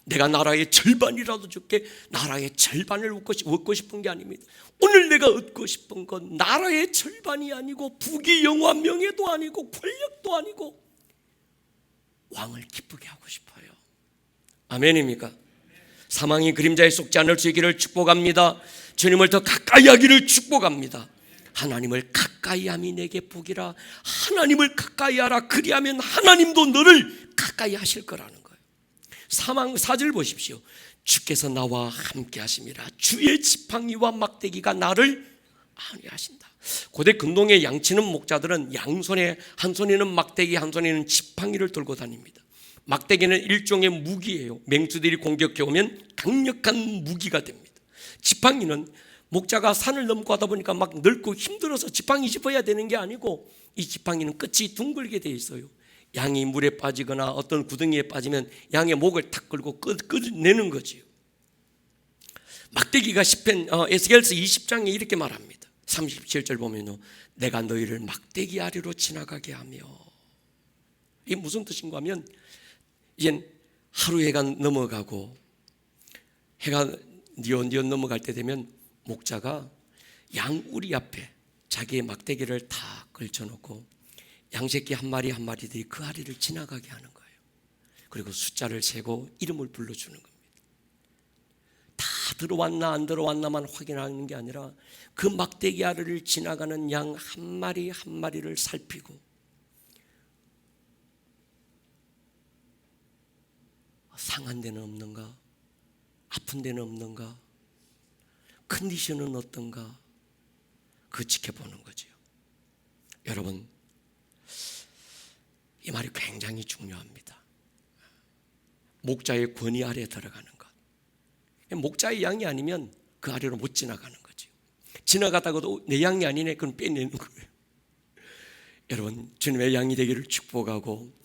내가 나라의 절반이라도 줄게, 나라의 절반을 얻고 싶은 게 아닙니다. 오늘 내가 얻고 싶은 건 나라의 절반이 아니고 부귀 영화 명예도 아니고 권력도 아니고 왕을 기쁘게 하고 싶어요. 아멘입니까? 사망의 그림자에 속지 않을 수 있기를 축복합니다. 주님을 더 가까이 하기를 축복합니다. 하나님을 가까이 함이 내게 복이라. 하나님을 가까이 하라. 그리하면 하나님도 너를 가까이 하실 거라는 거예요. 사망 4절 보십시오. 주께서 나와 함께 하심이라. 주의 지팡이와 막대기가 나를 안위하신다. 고대 근동의 양치는 목자들은 양손에, 한 손에는 막대기, 한 손에는 지팡이를 들고 다닙니다. 막대기는 일종의 무기예요. 맹수들이 공격해 오면 강력한 무기가 됩니다. 지팡이는 목자가 산을 넘고 하다 보니까 막 넓고 힘들어서 지팡이 짚어야 되는 게 아니고, 이 지팡이는 끝이 둥글게 되어 있어요. 양이 물에 빠지거나 어떤 구덩이에 빠지면 양의 목을 탁 끌고 끌어내는 거지요. 막대기가 시편 에스겔서 20장에 이렇게 말합니다. 37절 보면요, 내가 너희를 막대기 아래로 지나가게 하며. 이게 무슨 뜻인가 하면, 이젠 하루 해가 넘어가고 해가 뉘어 넘어갈 때 되면 목자가 양 우리 앞에 자기의 막대기를 다 걸쳐놓고 양새끼 한 마리 한 마리들이 그 아래를 지나가게 하는 거예요. 그리고 숫자를 세고 이름을 불러주는 겁니다. 다 들어왔나 안 들어왔나만 확인하는 게 아니라 그 막대기 아래를 지나가는 양 한 마리 한 마리를 살피고, 상한 데는 없는가, 아픈 데는 없는가, 컨디션은 어떤가, 그거 지켜보는 거죠. 여러분, 이 말이 굉장히 중요합니다. 목자의 권위 아래에 들어가는 것. 목자의 양이 아니면 그 아래로 못 지나가는 거죠. 지나가다가도 내 양이 아니네, 그럼 빼내는 거예요. 여러분, 주님의 양이 되기를 축복하고,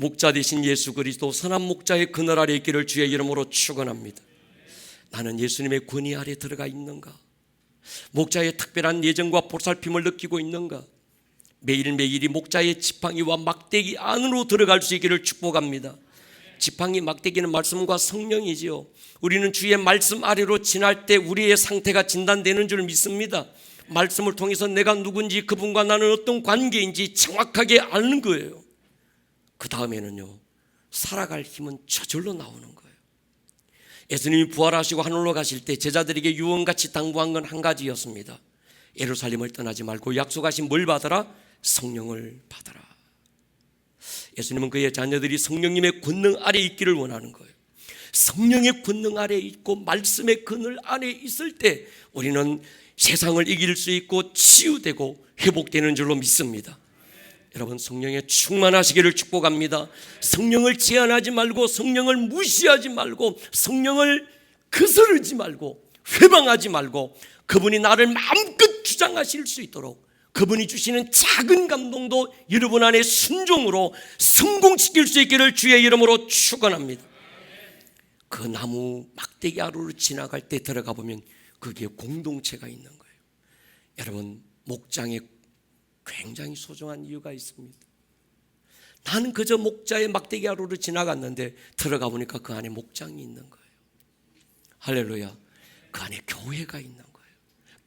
목자 되신 예수 그리스도 선한 목자의 그늘 아래 있기를 주의 이름으로 축원합니다. 나는 예수님의 권위 아래 들어가 있는가? 목자의 특별한 예정과 보살핌을 느끼고 있는가? 매일매일이 목자의 지팡이와 막대기 안으로 들어갈 수 있기를 축복합니다. 지팡이, 막대기는 말씀과 성령이지요. 우리는 주의 말씀 아래로 지날 때 우리의 상태가 진단되는 줄 믿습니다. 말씀을 통해서 내가 누군지, 그분과 나는 어떤 관계인지 정확하게 아는 거예요. 그 다음에는요, 살아갈 힘은 저절로 나오는 거예요. 예수님이 부활하시고 하늘로 가실 때 제자들에게 유언같이 당부한 건 한 가지였습니다. 예루살렘을 떠나지 말고 약속하신 뭘 받아라? 성령을 받아라. 예수님은 그의 자녀들이 성령님의 권능 아래 있기를 원하는 거예요. 성령의 권능 아래 있고 말씀의 그늘 안에 있을 때 우리는 세상을 이길 수 있고 치유되고 회복되는 줄로 믿습니다. 여러분, 성령에 충만하시기를 축복합니다. 성령을 제한하지 말고, 성령을 무시하지 말고, 성령을 거스르지 말고, 회방하지 말고, 그분이 나를 마음껏 주장하실 수 있도록 그분이 주시는 작은 감동도 여러분 안에 순종으로 성공시킬 수 있기를 주의 이름으로 축원합니다. 그 나무 막대기 아래로 지나갈 때 들어가 보면 거기에 공동체가 있는 거예요. 여러분, 목장에 굉장히 소중한 이유가 있습니다. 나는 그저 목자의 막대기 아래로 지나갔는데 들어가 보니까 그 안에 목장이 있는 거예요. 할렐루야. 그 안에 교회가 있는 거예요.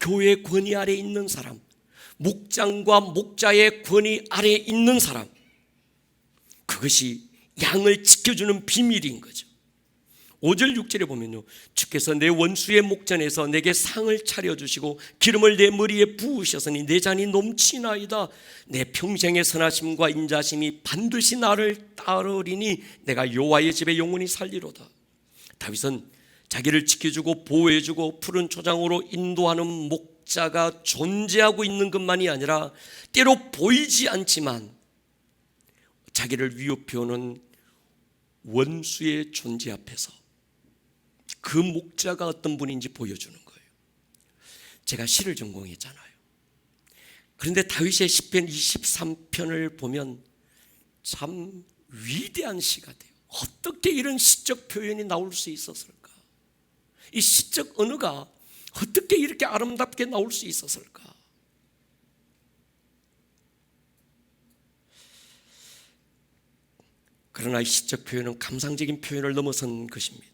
교회의 권위 아래 있는 사람, 목장과 목자의 권위 아래 있는 사람, 그것이 양을 지켜주는 비밀인 거죠. 5절 6절에 보면요, 주께서 내 원수의 목전에서 내게 상을 차려주시고 기름을 내 머리에 부으셨으니 내 잔이 넘치나이다. 내 평생의 선하심과 인자심이 반드시 나를 따르리니 내가 여호와의 집에 영원히 살리로다. 다윗은 자기를 지켜주고 보호해주고 푸른 초장으로 인도하는 목자가 존재하고 있는 것만이 아니라 때로 보이지 않지만 자기를 위협해오는 원수의 존재 앞에서 그 목자가 어떤 분인지 보여주는 거예요. 제가 시를 전공했잖아요. 그런데 다윗의 시편 23편을 보면 참 위대한 시가 돼요. 어떻게 이런 시적 표현이 나올 수 있었을까? 이 시적 언어가 어떻게 이렇게 아름답게 나올 수 있었을까? 그러나 이 시적 표현은 감상적인 표현을 넘어선 것입니다.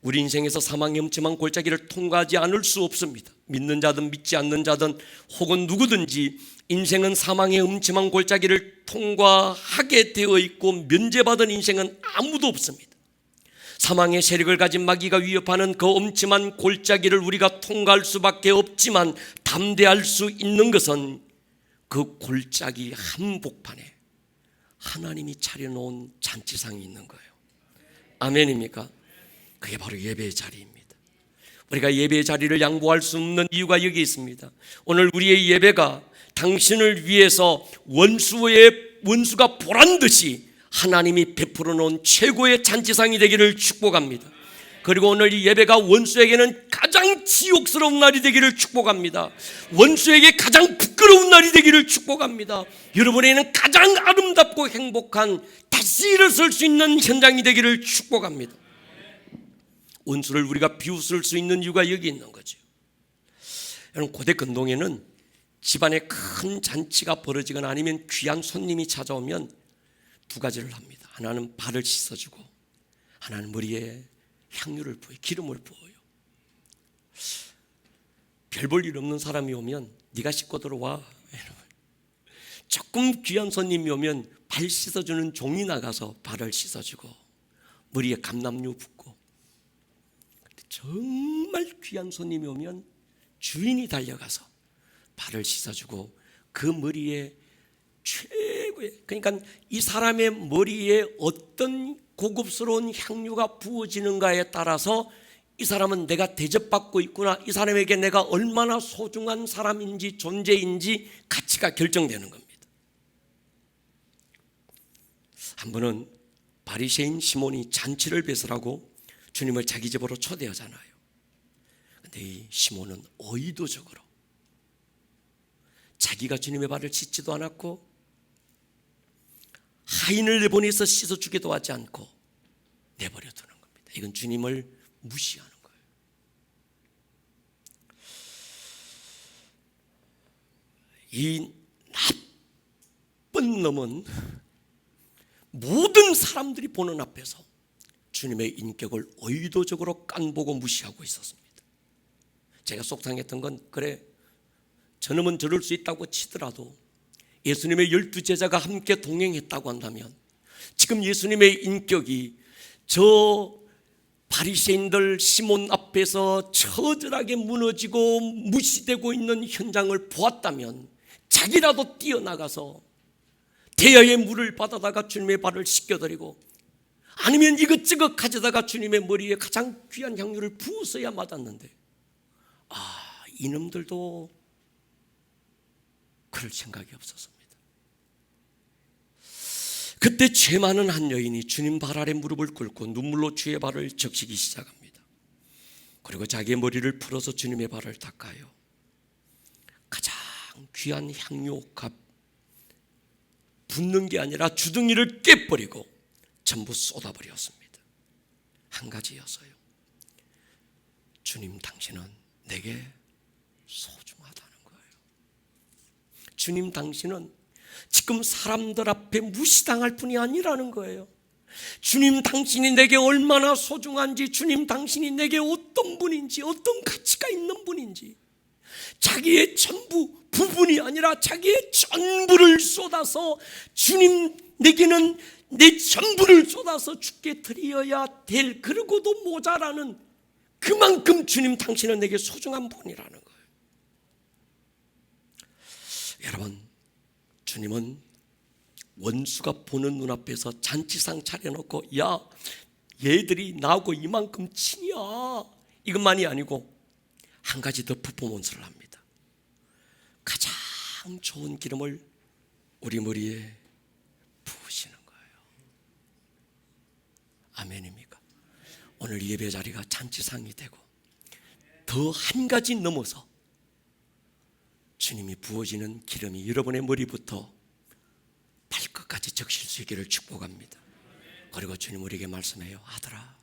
우리 인생에서 사망의 음침한 골짜기를 통과하지 않을 수 없습니다. 믿는 자든 믿지 않는 자든 혹은 누구든지 인생은 사망의 음침한 골짜기를 통과하게 되어 있고 면제받은 인생은 아무도 없습니다. 사망의 세력을 가진 마귀가 위협하는 그 음침한 골짜기를 우리가 통과할 수밖에 없지만 담대할 수 있는 것은 그 골짜기 한복판에 하나님이 차려놓은 잔치상이 있는 거예요. 아멘입니까? 그게 바로 예배의 자리입니다. 우리가 예배의 자리를 양보할 수 없는 이유가 여기 있습니다. 오늘 우리의 예배가 당신을 위해서 원수가 보란듯이 하나님이 베풀어 놓은 최고의 잔치상이 되기를 축복합니다. 그리고 오늘 이 예배가 원수에게는 가장 지옥스러운 날이 되기를 축복합니다. 원수에게 가장 부끄러운 날이 되기를 축복합니다. 여러분에게는 가장 아름답고 행복한 다시 일어설 수 있는 현장이 되기를 축복합니다. 원수를 우리가 비웃을 수 있는 이유가 여기 있는 거죠. 여러분, 고대 근동에는 집안에 큰 잔치가 벌어지거나 아니면 귀한 손님이 찾아오면 두 가지를 합니다. 하나는 발을 씻어주고 하나는 머리에 향유를 부어요. 기름을 부어요. 별 볼 일 없는 사람이 오면 네가 씻고 들어와. 조금 귀한 손님이 오면 발 씻어주는 종이 나가서 발을 씻어주고 머리에 감람유 붓고, 정말 귀한 손님이 오면 주인이 달려가서 발을 씻어주고 그 머리에 최고의, 그러니까 이 사람의 머리에 어떤 고급스러운 향유가 부어지는가에 따라서 이 사람은 내가 대접받고 있구나, 이 사람에게 내가 얼마나 소중한 사람인지 존재인지 가치가 결정되는 겁니다. 한 번은 바리새인 시몬이 잔치를 배설하고 주님을 자기 집으로 초대하잖아요. 그런데 이 시몬은 의도적으로 자기가 주님의 발을 씻지도 않았고 하인을 내보내서 씻어주기도 하지 않고 내버려 두는 겁니다. 이건 주님을 무시하는 거예요. 이 나쁜 놈은 모든 사람들이 보는 앞에서 주님의 인격을 의도적으로 깐보고 무시하고 있었습니다. 제가 속상했던 건, 그래 저놈은 저럴 수 있다고 치더라도 예수님의 12제자가 함께 동행했다고 한다면 지금 예수님의 인격이 저 바리새인들 시몬 앞에서 처절하게 무너지고 무시되고 있는 현장을 보았다면 자기라도 뛰어나가서 대야의 물을 받아다가 주님의 발을 씻겨드리고 아니면 이것저것 가져다가 주님의 머리에 가장 귀한 향유를 부었어야 맞았는데, 이놈들도 그럴 생각이 없었습니다. 그때 죄 많은 한 여인이 주님 발 아래 무릎을 꿇고 눈물로 주의 발을 적시기 시작합니다. 그리고 자기의 머리를 풀어서 주님의 발을 닦아요. 가장 귀한 향유값 붓는 게 아니라 주둥이를 깨버리고 전부 쏟아버렸습니다. 한 가지였어요. 주님, 당신은 내게 소중하다는 거예요. 주님, 당신은 지금 사람들 앞에 무시당할 뿐이 아니라는 거예요. 주님, 당신이 내게 얼마나 소중한지, 주님, 당신이 내게 어떤 분인지, 어떤 가치가 있는 분인지, 자기의 전부, 부분이 아니라 자기의 전부를 쏟아서 주님, 내게는 내 전부를 쏟아서 주께 드려야 될, 그러고도 모자라는, 그만큼 주님, 당신은 내게 소중한 분이라는 거예요. 여러분, 주님은 원수가 보는 눈앞에서 잔치상 차려놓고 야, 얘들이 나하고 이만큼 친이야, 이것만이 아니고 한 가지 더 퍼포먼스를 합니다. 가장 좋은 기름을 우리 머리에 부으시는 거예요. 아멘입니까? 오늘 예배 자리가 잔치상이 되고 더 한 가지 넘어서 주님이 부어지는 기름이 여러분의 머리부터 발끝까지 적실 수 있기를 축복합니다. 그리고 주님 우리에게 말씀해요. 아들아,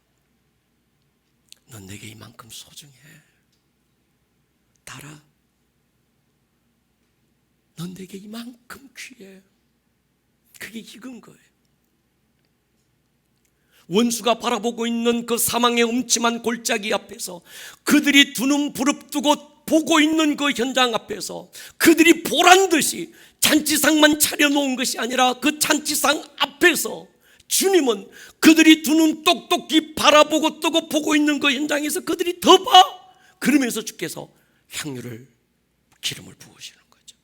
넌 내게 이만큼 소중해. 달아, 넌 내게 이만큼 귀해. 그게 익은 거예요. 원수가 바라보고 있는 그 사망의 음침한 골짜기 앞에서, 그들이 두 눈 부릅뜨고 보고 있는 그 현장 앞에서 그들이 보란 듯이 잔치상만 차려놓은 것이 아니라 그 잔치상 앞에서 주님은 그들이 두 눈 똑똑히 바라보고 뜨고 보고 있는 그 현장에서 그들이 더 봐. 그러면서 주께서 향유를, 기름을 부으시는 거죠.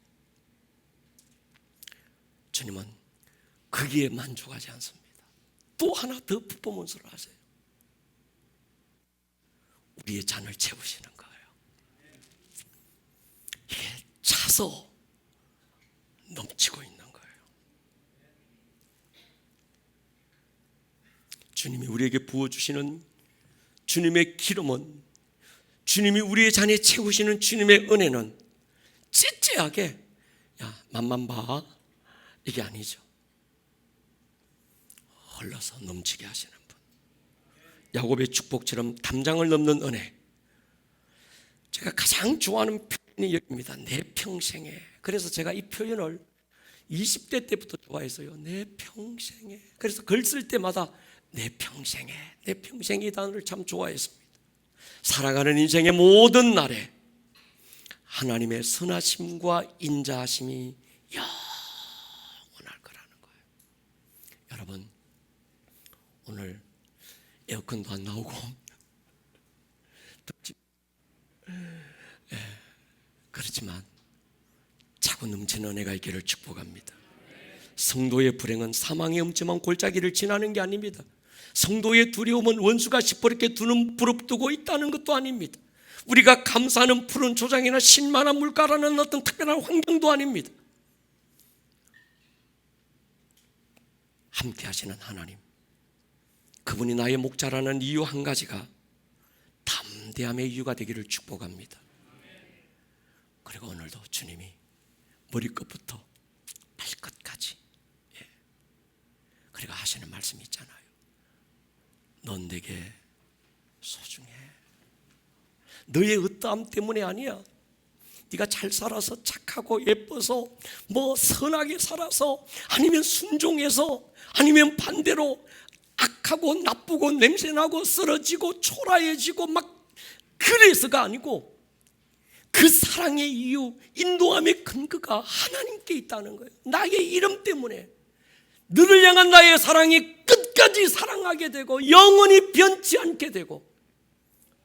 주님은 거기에 만족하지 않습니다. 또 하나 더 퍼포먼스를 하세요. 우리의 잔을 채우시는 거예요. 이게 차서 넘치고 있는 거예요. 주님이 우리에게 부어주시는 주님의 기름은, 주님이 우리의 잔에 채우시는 주님의 은혜는 찌찌하게 야 맛만 봐 이게 아니죠. 흘러서 넘치게 하시는 분. 야곱의 축복처럼 담장을 넘는 은혜. 제가 가장 좋아하는 표현이 여기입니다. 내 평생에. 그래서 제가 이 표현을 20대 때부터 좋아했어요. 내 평생에. 그래서 글 쓸 때마다 내 평생에, 내 평생에 이 단어를 참 좋아했습니다. 살아가는 인생의 모든 날에 하나님의 선하심과 인자하심이 영원할 거라는 거예요. 여러분, 오늘 에어컨도 안 나오고 그렇지만 차고 넘치는 은혜가 있기를 축복합니다. 성도의 불행은 사망의 음침한 골짜기를 지나는 게 아닙니다. 성도의 두려움은 원수가 시퍼렇게 두 눈 부릅뜨고 있다는 것도 아닙니다. 우리가 감사하는 푸른 초장이나 신만한 물가라는 어떤 특별한 환경도 아닙니다. 함께 하시는 하나님, 그분이 나의 목자라는 이유 한 가지가 담대함의 이유가 되기를 축복합니다. 그리고 오늘도 주님이 머리끝부터 발끝까지 그리고 하시는 말씀이 있잖아요. 넌 내게 소중해. 너의 어떠함 때문에 아니야. 네가 잘 살아서 착하고 예뻐서 뭐 선하게 살아서 아니면 순종해서 아니면 반대로 악하고 나쁘고 냄새나고 쓰러지고 초라해지고 막 그래서가 아니고 그 사랑의 이유, 인도함의 근거가 하나님께 있다는 거예요. 나의 이름 때문에 너를 향한 나의 사랑이 끝까지 사랑하게 되고 영원히 변치 않게 되고.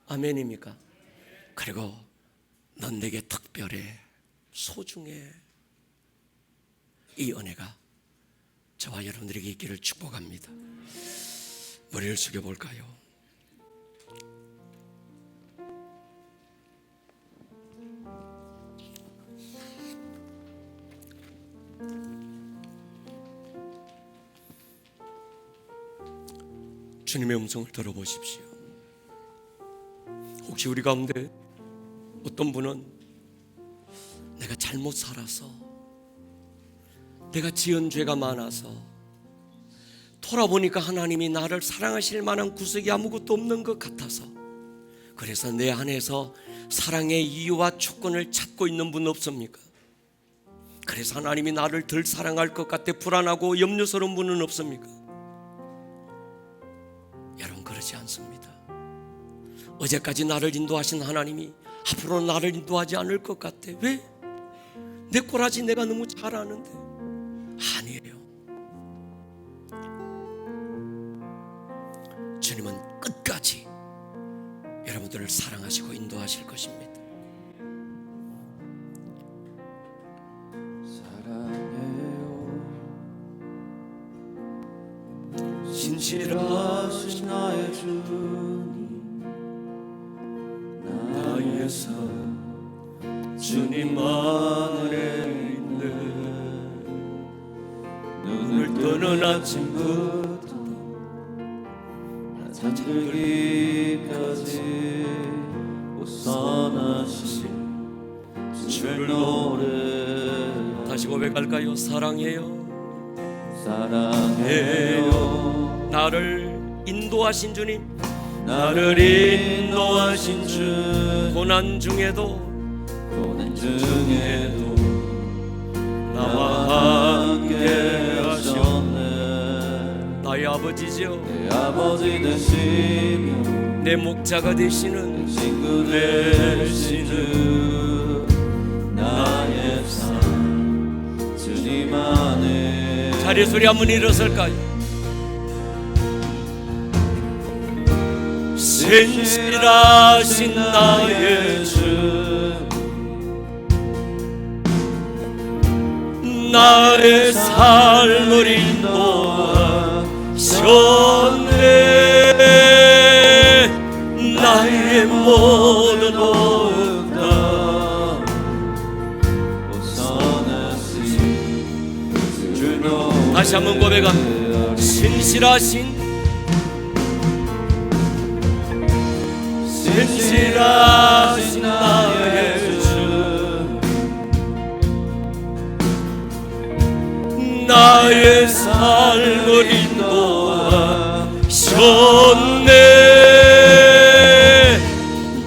아멘입니까? 그리고 넌 내게 특별해, 소중해. 이 은혜가 저와 여러분들에게 있기를 축복합니다. 머리를 숙여볼까요? 주님의 음성을 들어보십시오. 혹시 우리 가운데 어떤 분은 내가 잘못 살아서, 내가 지은 죄가 많아서, 돌아보니까 하나님이 나를 사랑하실 만한 구석이 아무것도 없는 것 같아서, 그래서 내 안에서 사랑의 이유와 조건을 찾고 있는 분 없습니까? 그래서 하나님이 나를 덜 사랑할 것 같아 불안하고 염려스러운 분은 없습니까? 여러분, 그렇지 않습니다. 어제까지 나를 인도하신 하나님이 앞으로 나를 인도하지 않을 것 같아. 왜? 내 꼬라지 내가 너무 잘 아는데. 아니에요. 주님은 끝까지 여러분들을 사랑하시고 인도하실 것입니다. 사랑해요 진실하신 나의 주님, 나에서 주님만을 믿네. 눈을 뜨는 아침부터 잠들기까지 오 선하신 주를 노래 다시 고백할까요? 사랑해요. 사랑해요. 나를 인도하신 주님, 나를 인도하신 주 고난 중에도 고난 중에도 나와 함께 하셨네. 나의 아버지죠. 내 아버지 되시며 내 목자가 되시는 친구 되시는 나의 삶 주님 안에. 자리 소리 한번 일어설까요? 신실하신 나의 주, 나의 삶을 인도하셨네. 나의 모든 옥다 벗어나신 주 노래. 다시 한번 고백합니다. 신실하신 나의 주, 나의 삶을 인도하셨네.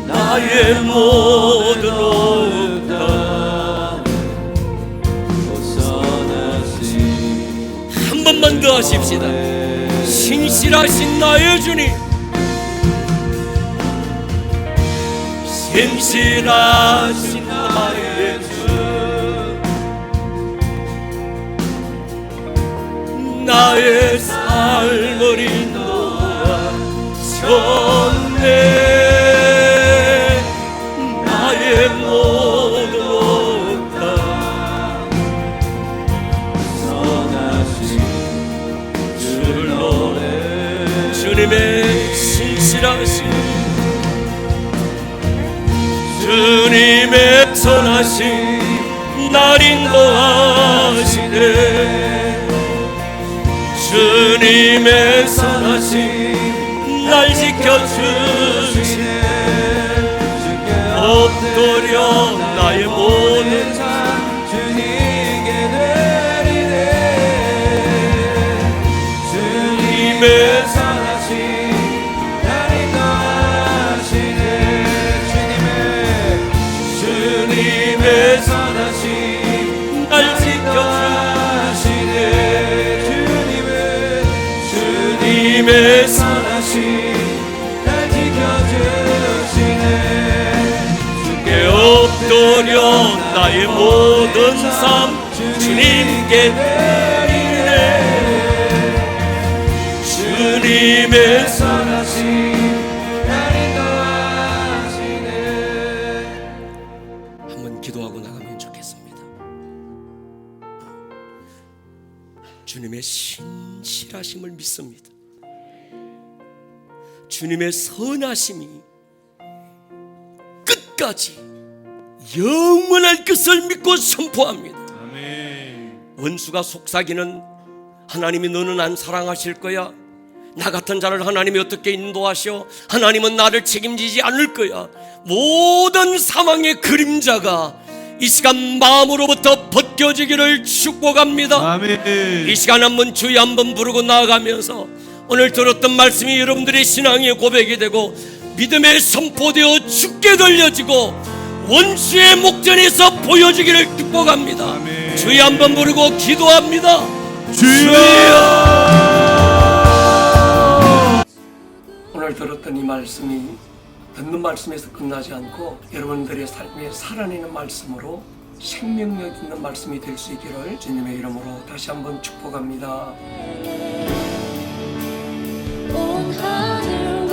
나의 모든 옥다 벗어나신. 한 번만 더 하십시다. 신실하신 나의 주님, 신실하신 나의 주, 나의 삶을 인도하셨네. 나의 모든 옥다 벗어나신 주를 노래. 주님의 신실하신, 주님의 선하신 날 인도하시네. 주님의 선하신 날 지켜주시네. 엎드려 나의 모든 삶 주님께 드리네. 주님의 선하신 날 인도하시네. 주님의 선하신 날 지켜주시네. 주님의 선하신 날 지켜주시네. 주께 엎드려 나의 모든 삶 주님께 드리네. 주님의 선하신 날 인도하시네. 한번 기도하고 나가면 좋겠습니다. 주님의 신실하심을 믿습니다. 주님의 선하심이 끝까지 영원할 것을 믿고 선포합니다. 아멘. 원수가 속삭이는 하나님이 너는 안 사랑하실 거야, 나 같은 자를 하나님이 어떻게 인도하셔, 하나님은 나를 책임지지 않을 거야, 모든 사망의 그림자가 이 시간 마음으로부터 벗겨지기를 축복합니다. 아멘. 이 시간 한번 주여 한번 부르고 나아가면서 오늘 들었던 말씀이 여러분들의 신앙의 고백이 되고 믿음의 선포되어 죽게 들려지고 원수의 목전에서 보여지기를 축복합니다. 아멘. 주여 한번 부르고 기도합니다. 주여. 오늘 들었던 이 말씀이 듣는 말씀에서 끝나지 않고 여러분들의 삶에 살아내는 말씀으로 생명력 있는 말씀이 될 수 있기를 주님의 이름으로 다시 한번 축복합니다. 온 하늘